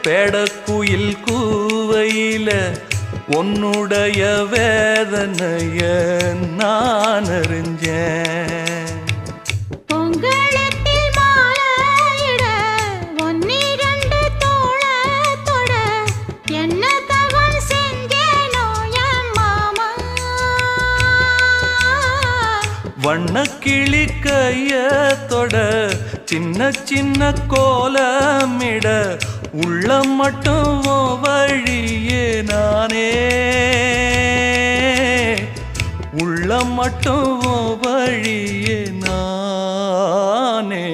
பேடக்குயில் கூவையில உன்னுடைய வேதனைய நான் அறிஞ்சேன். பொங்கலத்தில் மாலையிட ஒன்னிரண்டு தோளத்தொட என்ன தவம் செஞ்சேனோ என் மாமா. வண்ணக்கிளி கையத்தொட சின்ன சின்ன கோலமிட உள்ளம் மட்டும் வழியே நானே, உள்ளம் மட்டும் வழியே நானே.